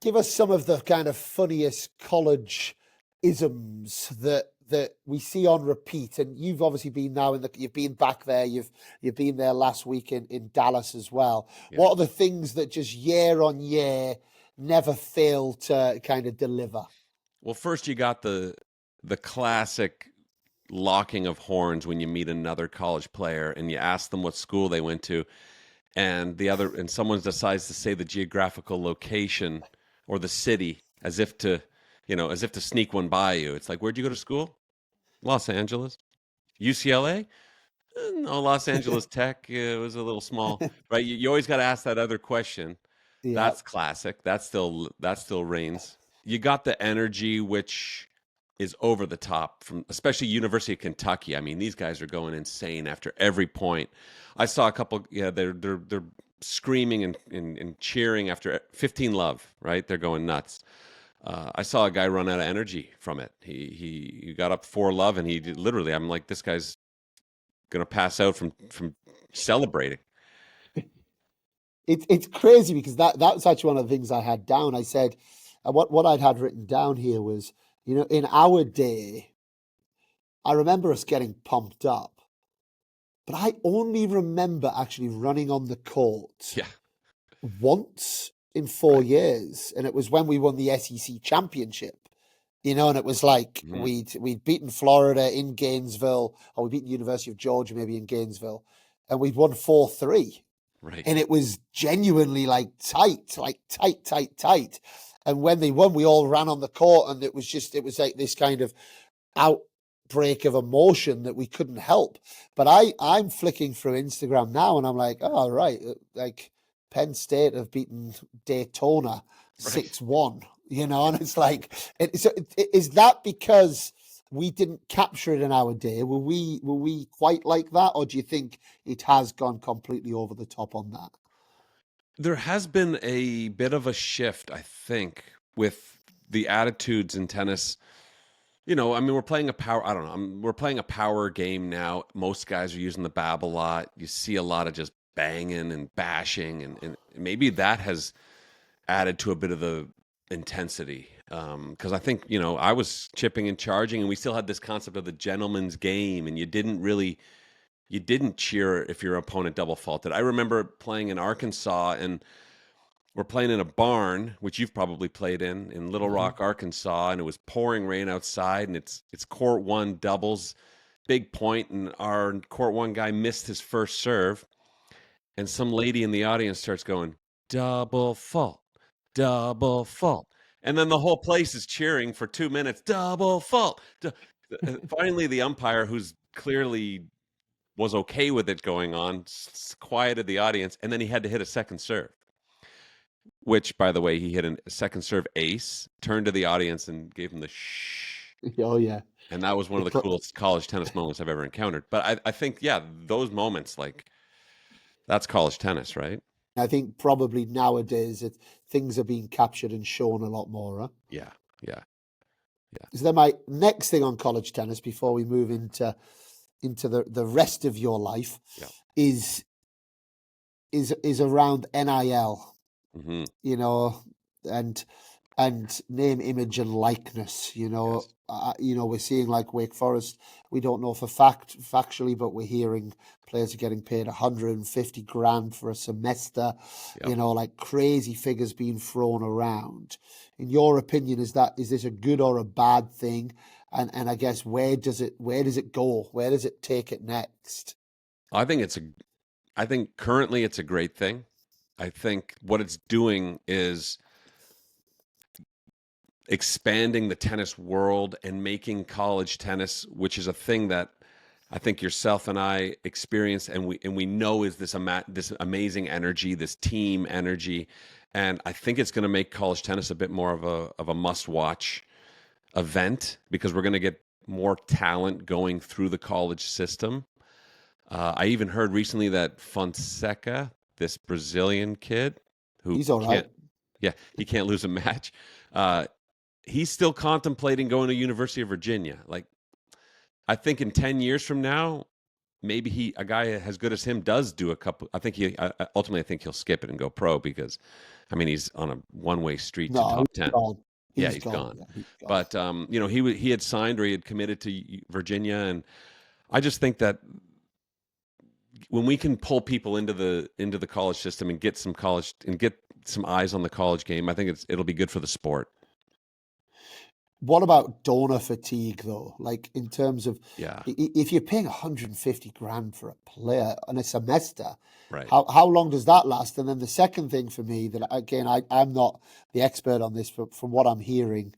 give us some of the kind of funniest college isms that we see on repeat. And you've obviously been now you've been back there. You've been there last week in Dallas as well. Yeah. What are the things that just year on year never fail to kind of deliver? Well, first you got the classic locking of horns when you meet another college player and you ask them what school they went to, and someone decides to say the geographical location or the city as if to sneak one by you. It's like, where'd you go to school? Los Angeles. UCLA? No, Los Angeles Tech. It was a little small, right? You always got to ask that other question. Yeah. That's classic. That still reigns. You got the energy, which is over the top, from especially University of Kentucky. I mean, these guys are going insane after every point. I saw a couple. Yeah, they're screaming and cheering after 15 love. Right, they're going nuts. I saw a guy run out of energy from it. He got up 4 love, and he literally. I'm like, this guy's gonna pass out from celebrating. It's crazy because that's actually one of the things I had down. I said what I'd had written down here was, in our day, I remember us getting pumped up, but I only remember actually running on the court Yeah, once in 4 right. years, and it was when we won the SEC championship. And it was like Mm-hmm. we'd beaten Florida in Gainesville, or we beat the University of Georgia maybe in Gainesville, and we'd won 4-3. Right. And it was genuinely like tight. And when they won, we all ran on the court, and it was like this kind of outbreak of emotion that we couldn't help. But I'm flicking through Instagram now, and I'm like, oh, right, like Penn State have beaten Daytona 6-1, and it's like, is that because we didn't capture it in our day? Were we quite like that, or do you think it has gone completely over the top on that? There has been a bit of a shift, I think, with the attitudes in tennis. I mean, we're playing a power. I don't know. We're playing a power game now. Most guys are using the BAB a lot. You see a lot of just banging and bashing, and maybe that has added to a bit of the intensity. Because I think I was chipping and charging, and we still had this concept of the gentleman's game, and you didn't cheer if your opponent double faulted. I remember playing in Arkansas, and we're playing in a barn, which you've probably played in Little Mhm. Rock, Arkansas, and it was pouring rain outside, and it's court one doubles, big point, and our court one guy missed his first serve, and some lady in the audience starts going, double fault, double fault. And then the whole place is cheering for 2 minutes, double fault. Finally, the umpire, who's clearly was okay with it going on, quieted the audience, and then he had to hit a second serve, which, by the way, he hit a second serve ace, turned to the audience and gave him the shh. Oh yeah. And that was one of the coolest college tennis moments I've ever encountered. But I think, yeah, those moments, like, that's college tennis, right? I think probably nowadays things are being captured and shown a lot more. Huh? Yeah, yeah, yeah, So then my next thing on college tennis before we move into the rest of your life yeah. is around NIL, Mm-hmm. and name, image, and likeness. Yes. We're seeing like Wake Forest. We don't know for factually, but we're hearing players are getting paid 150 grand for a semester. Yep. Like crazy figures being thrown around. In your opinion, is this a good or a bad thing? And I guess where does it go? Where does it take it next? I think currently it's a great thing. I think what it's doing is expanding the tennis world and making college tennis, which is a thing that I think yourself and I experience, and we know is this amazing energy, this team energy, and I think it's going to make college tennis a bit more of a must watch event because we're going to get more talent going through the college system. I even heard recently that Fonseca, this Brazilian kid who He's all right. he can't lose a match. Uh, he's still contemplating going to University of Virginia. Like, I think in 10 years from now, maybe a guy as good as him does do a couple. I think ultimately I think he'll skip it and go pro because, I mean, he's on a one-way street to No, top he's 10. gone. Yeah, He's he's gone. gone. Yeah, he's gone. But he had signed or he had committed to Virginia, and I just think that when we can pull people into the college system and get some eyes on the college game, I think it'll be good for the sport. What about donor fatigue, though? Like, in terms of, Yeah, if you're paying 150 grand for a player on a semester, right. how long does that last? And then the second thing for me, that again, I'm not the expert on this, but from what I'm hearing,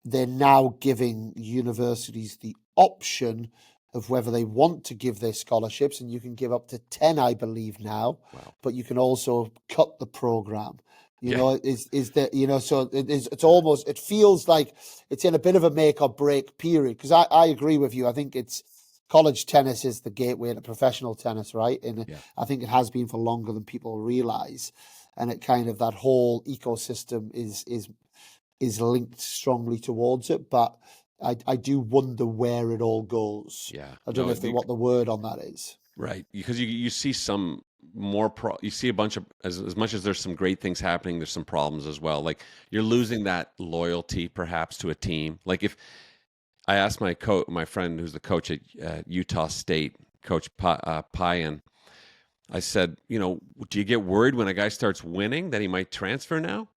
they're now giving universities the option of whether they want to give their scholarships, and you can give up to 10, I believe now, Wow. but you can also cut the program. You Yeah. know, is that, so it's almost, it feels like it's in a bit of a make or break period. Because I agree with you. I think it's college tennis is the gateway to professional tennis, right? And Yeah. I think it has been for longer than people realize. And it kind of, that whole ecosystem is linked strongly towards it, but I do wonder where it all goes. Yeah. I don't No, know what the word on that is. right. Because you see some you see a bunch of, as much as there's some great things happening, there's some problems as well. Like you're losing that loyalty perhaps to a team. Like if I asked my friend who's the coach at Utah State, Coach Payan, I said, do you get worried when a guy starts winning that he might transfer now?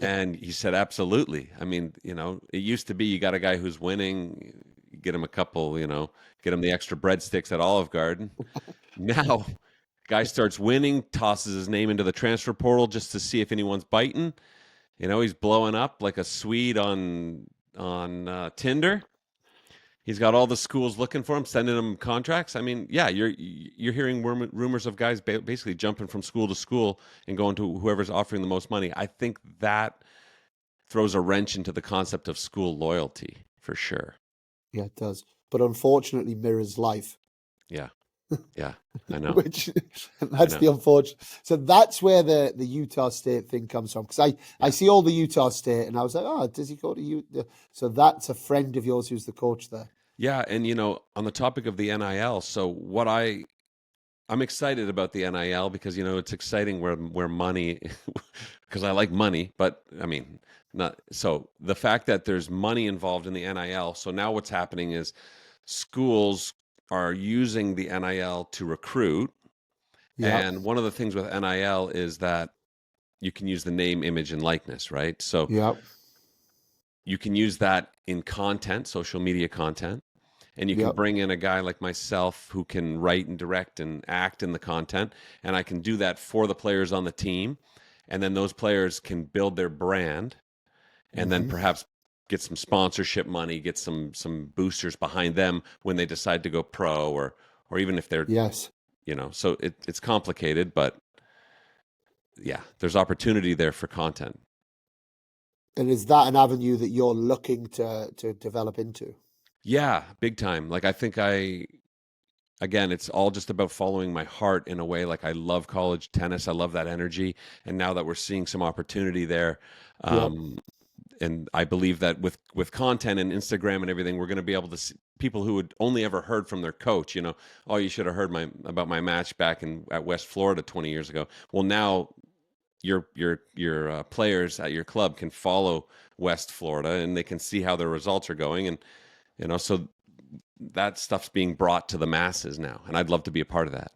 And he said, absolutely. I mean, it used to be you got a guy who's winning, you get him a couple, get him the extra breadsticks at Olive Garden. Now, guy starts winning, tosses his name into the transfer portal just to see if anyone's biting. He's blowing up like a Swede on Tinder. He's got all the schools looking for him, sending him contracts. I mean, yeah, you're hearing rumors of guys basically jumping from school to school and going to whoever's offering the most money. I think that throws a wrench into the concept of school loyalty for sure. Yeah, it does. But unfortunately mirrors life. Yeah. Yeah. I know. Which I that's know. the unfortunate. So that's where the Utah State thing comes from. Because I Yeah. see all the Utah State, and I was like, oh, does he go to Utah? So that's a friend of yours who's the coach there. Yeah. And, on the topic of the NIL, so I'm excited about the NIL because it's exciting where money because I like money, but I mean not so the fact that there's money involved in the NIL. So now what's happening is schools are using the NIL to recruit, Yeah, and one of the things with NIL is that you can use the name, image, and likeness, right? So yeah, you can use that in content, social media content. And you can yeah. bring in a guy like myself who can write and direct and act in the content. And I can do that for the players on the team. And then those players can build their brand and then Hmm. perhaps get some sponsorship money, get some boosters behind them when they decide to go pro or even if they're, Yes. so it's complicated, but yeah, there's opportunity there for content. And is that an avenue that you're looking to develop into? Yeah, big time. Like I think again, it's all just about following my heart in a way. Like I love college tennis. I love that energy. And now that we're seeing some opportunity there, Yep. um, and I believe that with content and Instagram and everything, we're going to be able to see people who had only ever heard from their coach. Oh, you should have heard about my match back at West Florida 20 years ago. Well, now your players at your club can follow West Florida and they can see how their results are going, and so that stuff's being brought to the masses now, and I'd love to be a part of that.